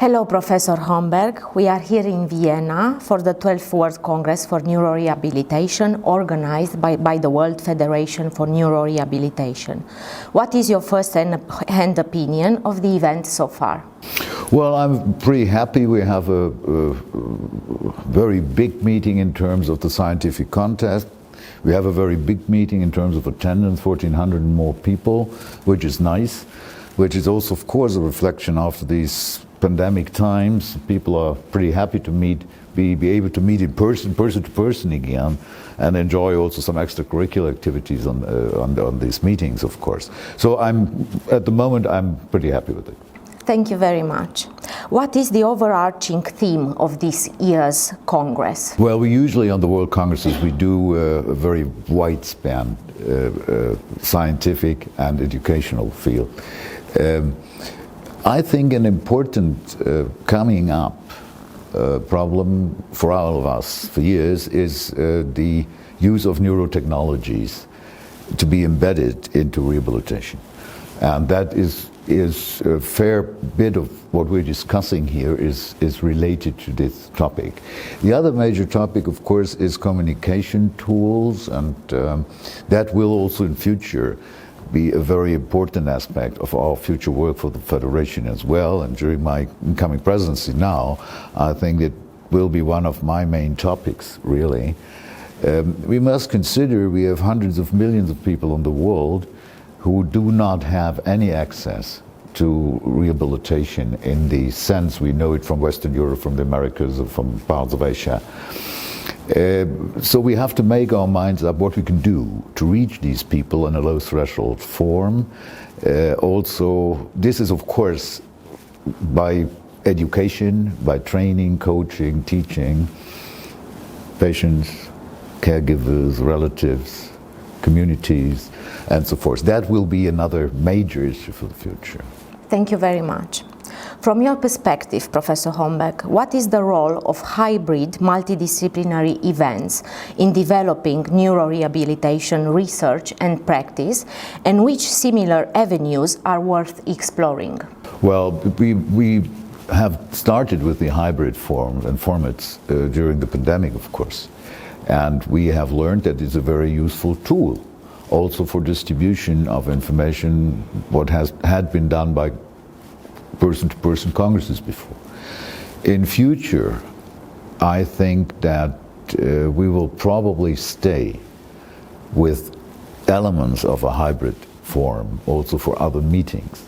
Hello, Professor Hömberg. We are here in Vienna for the 12th World Congress for Neurorehabilitation, organized by the World Federation for Neurorehabilitation. What is your first-hand opinion of the event so far? Well, I'm pretty happy. We have a very big meeting in terms of the scientific contest. We have a very big meeting in terms of attendance, 1,400 and more people, which is nice, which is also, of course, a reflection after these pandemic times. People are pretty happy to be able to meet in person to person again, and enjoy also some extracurricular activities on these meetings, of course. So at the moment, I'm pretty happy with it. Thank you very much. What is the overarching theme of this year's Congress? Well, we usually on the World Congresses, we do a very wide span scientific and educational field. I think an important coming up problem for all of us for years is the use of neurotechnologies to be embedded into rehabilitation. And that is a fair bit of what we're discussing here is related to this topic. The other major topic, of course, is communication tools, and that will also in future be a very important aspect of our future work for the Federation as well. And during my incoming presidency now, I think it will be one of my main topics, really. We must consider we have hundreds of millions of people in the world who do not have any access to rehabilitation in the sense we know it from Western Europe, from the Americas, or from parts of Asia. So we have to make our minds up what we can do to reach these people in a low threshold form. Also, this is of course by education, by training, coaching, teaching, patients, caregivers, relatives, communities, and so forth. That will be another major issue for the future. Thank you very much. From your perspective, Professor Hömberg, what is the role of hybrid multidisciplinary events in developing neurorehabilitation research and practice, and which similar avenues are worth exploring? Well, we have started with the hybrid forms and formats during the pandemic, of course, and we have learned that it's a very useful tool also for distribution of information, what had been done by person-to-person congresses before. In future, I think that we will probably stay with elements of a hybrid form also for other meetings.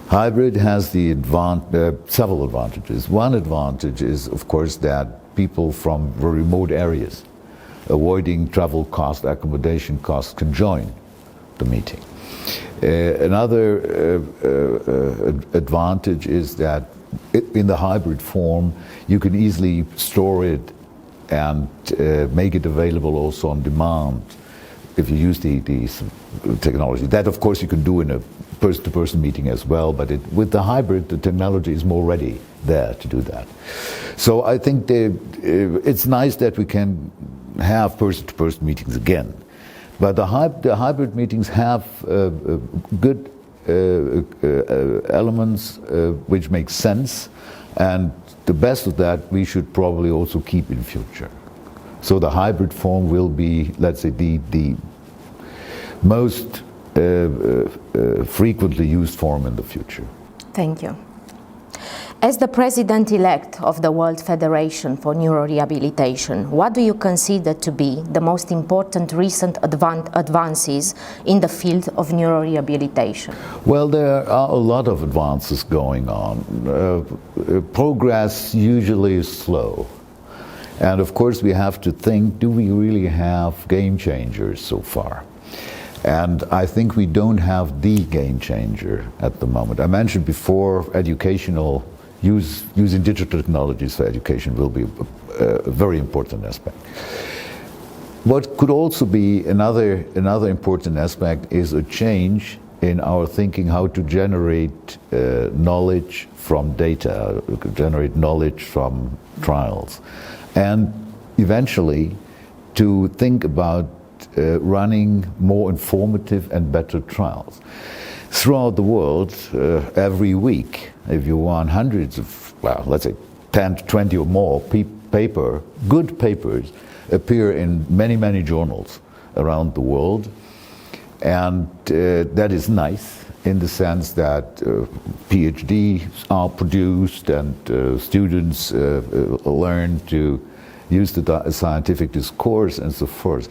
Hybrid has the several advantages. One advantage is, of course, that people from very remote areas, avoiding travel cost, accommodation costs, can join the meeting. Another advantage is that in the hybrid form you can easily store it and make it available also on demand if you use the technology. That of course you can do in a person-to-person meeting as well, but with the hybrid the technology is more ready there to do that. So I think it's nice that we can have person-to-person meetings again. But the hybrid meetings have good elements which make sense, and the best of that we should probably also keep in future. So the hybrid form will be, let's say, the most frequently used form in the future. Thank you. As the President-elect of the World Federation for Neurorehabilitation, what do you consider to be the most important recent advances in the field of neurorehabilitation? Well, there are a lot of advances going on. Progress usually is slow. And of course we have to think, do we really have game changers so far? And I think we don't have the game changer at the moment. I mentioned before educational using digital technologies for education will be a very important aspect. What could also be another important aspect is a change in our thinking how to generate knowledge from data, generate knowledge from trials, and eventually to think about running more informative and better trials. Throughout the world, every week, if you want hundreds of, well, let's say 10 to 20 or more good papers appear in many, many journals around the world. And that is nice in the sense that PhDs are produced and students learn to use the scientific discourse and so forth.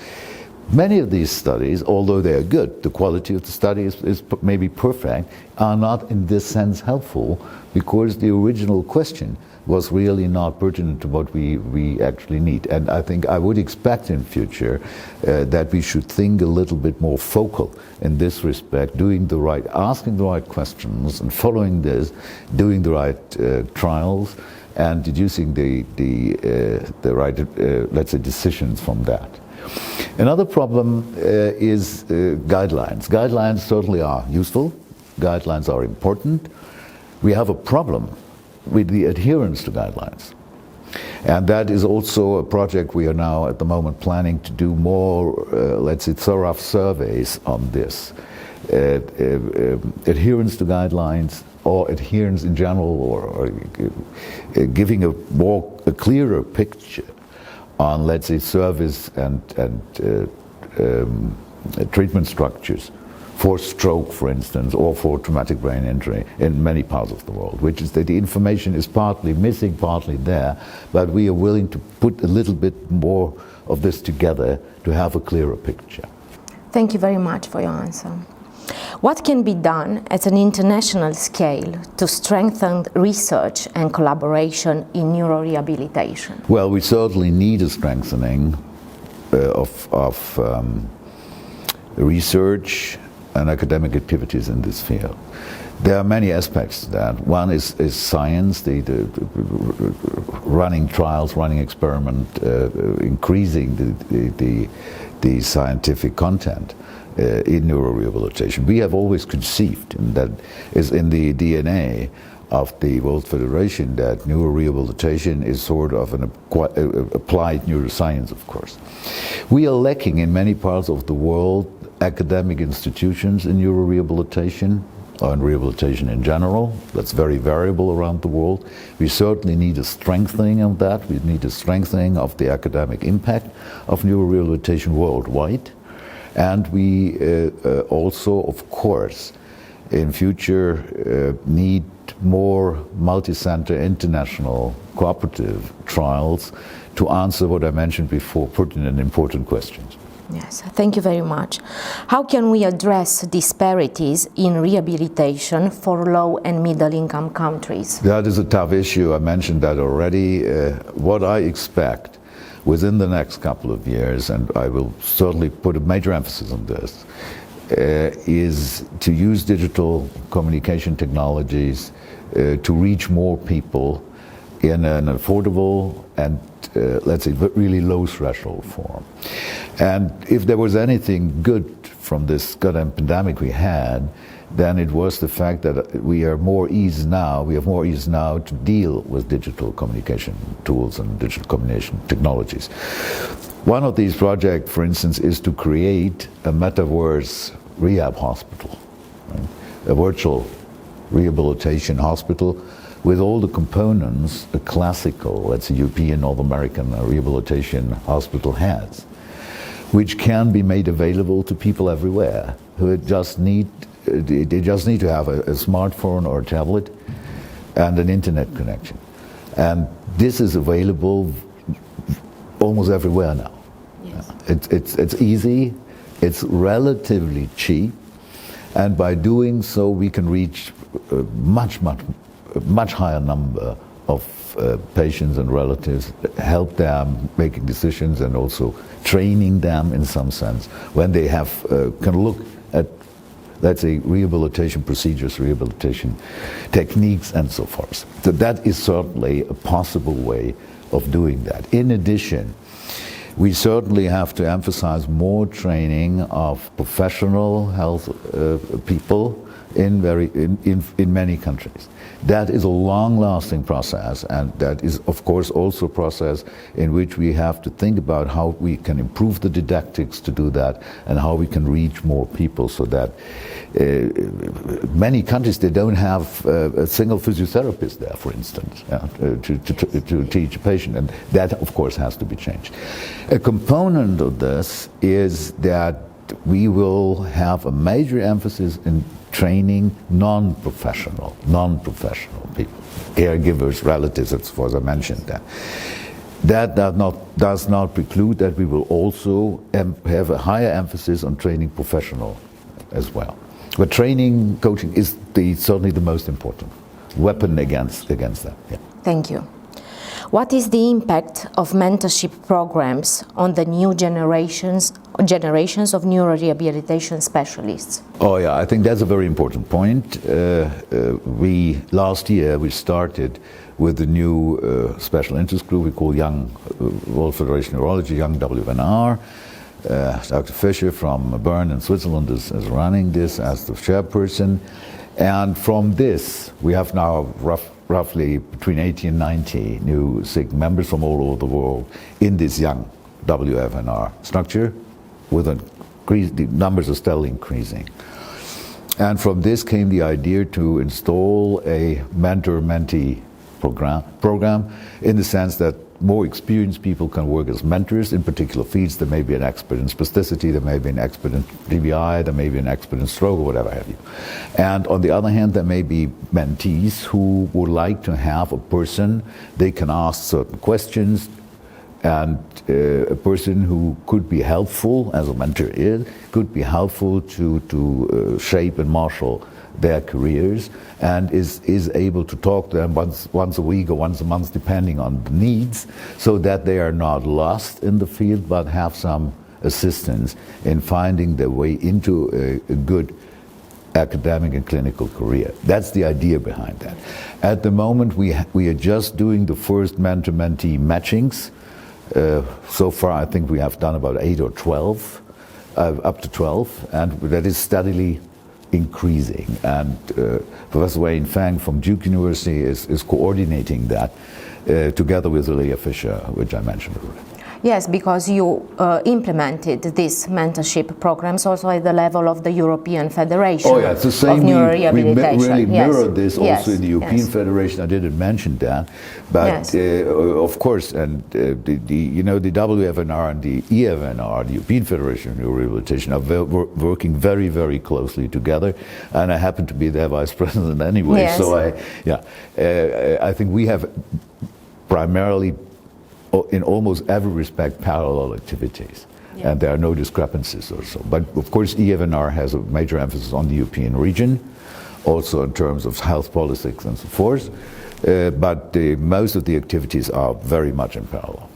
Many of these studies, although they are good, the quality of the study is maybe perfect, are not in this sense helpful because the original question was really not pertinent to what we actually need. And I think I would expect in future that we should think a little bit more focal in this respect, asking the right questions and following this, doing the right trials and deducing the right, let's say, decisions from that. Another problem is guidelines. Guidelines certainly are useful. Guidelines are important. We have a problem with the adherence to guidelines. And that is also a project we are now at the moment planning to do more, let's say, thorough surveys on this. Adherence to guidelines or adherence in general or giving a clearer picture on, let's say, service and treatment structures for stroke, for instance, or for traumatic brain injury in many parts of the world, which is that the information is partly missing, partly there, but we are willing to put a little bit more of this together to have a clearer picture. Thank you very much for your answer. What can be done at an international scale to strengthen research and collaboration in neurorehabilitation? Well, we certainly need a strengthening of research and academic activities in this field. There are many aspects to that. One is science, the running trials, running experiment, increasing the scientific content in neurorehabilitation. We have always conceived, and that is in the DNA of the World Federation, that neurorehabilitation is sort of an applied neuroscience, of course. We are lacking in many parts of the world academic institutions in neurorehabilitation, or in rehabilitation in general. That's very variable around the world. We certainly need a strengthening of that. We need a strengthening of the academic impact of neurorehabilitation worldwide. And we also, of course, in future need more multi-center international cooperative trials to answer what I mentioned before, pertinent and important questions. Yes, thank you very much. How can we address disparities in rehabilitation for low and middle income countries? That is a tough issue. I mentioned that already. What I expect within the next couple of years, and I will certainly put a major emphasis on this, is to use digital communication technologies to reach more people in an affordable and let's say really low threshold form. And if there was anything good from this goddamn pandemic we had, then it was the fact that we have more ease now to deal with digital communication tools and digital communication technologies. One of these projects, for instance, is to create a metaverse rehab hospital, right? A virtual rehabilitation hospital with all the components a classical, let's say European, North American rehabilitation hospital has, which can be made available to people everywhere who just need to have a smartphone or a tablet and an internet connection. And this is available almost everywhere now. Yes. It's easy, it's relatively cheap, and by doing so we can reach a much higher number of patients and relatives, help them making decisions and also training them in some sense when they have can look at, let's say, rehabilitation procedures, rehabilitation techniques and so forth. So that is certainly a possible way of doing that. In addition, we certainly have to emphasize more training of professional health people in many countries. That is a long-lasting process, and that is, of course, also a process in which we have to think about how we can improve the didactics to do that and how we can reach more people so that many countries, they don't have a single physiotherapist there, for instance, to teach a patient, and that of course has to be changed. A component of this is that we will have a major emphasis in training non-professional people, caregivers, relatives, as far as I mentioned that. That does not preclude that we will also have a higher emphasis on training professional as well. But training, coaching is certainly the most important weapon against that. Yeah. Thank you. What is the impact of mentorship programs on the new generations of neurorehabilitation specialists? Oh yeah, I think that's a very important point. Last year we started with the new special interest group we call Young World Federation of Neurology, Young WFNR. Dr. Fischer from Bern in Switzerland is running this as the chairperson. And from this, we have now roughly between 80 and 90 new SIG members from all over the world in this young WFNR structure, with the numbers are still increasing. And from this came the idea to install a mentor-mentee program in the sense that more experienced people can work as mentors in particular fields. There may be an expert in spasticity, there may be an expert in DBI, there may be an expert in stroke, or whatever have you. And on the other hand, there may be mentees who would like to have a person they can ask certain questions, and a person who could be helpful, as a mentor is, could be helpful to shape and marshal their careers, and is able to talk to them once a week or once a month, depending on the needs, so that they are not lost in the field but have some assistance in finding their way into a good academic and clinical career. That's the idea behind that. At the moment, we are just doing the first mentor-mentee matchings. So far, I think we have done about 8 or 12, up to 12, and that is steadily increasing. And Professor Wayne Fang from Duke University is coordinating that together with Leah Fischer, which I mentioned already. Yes, because you implemented these mentorship programs also at the level of the European Federation it's the same. of Neurorehabilitation. We really mirrored this also in the European Federation. I didn't mention that, but of course, and the WFNR and the EFNR, the European Federation of Neurorehabilitation, are working very, very closely together. And I happen to be their vice president anyway, so I think we have primarily, in almost every respect, parallel activities, and there are no discrepancies also. But of course, EFNR has a major emphasis on the European region, also in terms of health politics and so forth, but most of the activities are very much in parallel.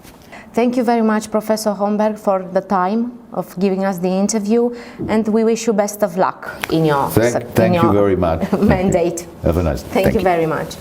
Thank you very much, Professor Hömberg, for the time of giving us the interview, and we wish you best of luck in your Thank you very much. mandate. Have a nice day. Thank you very much.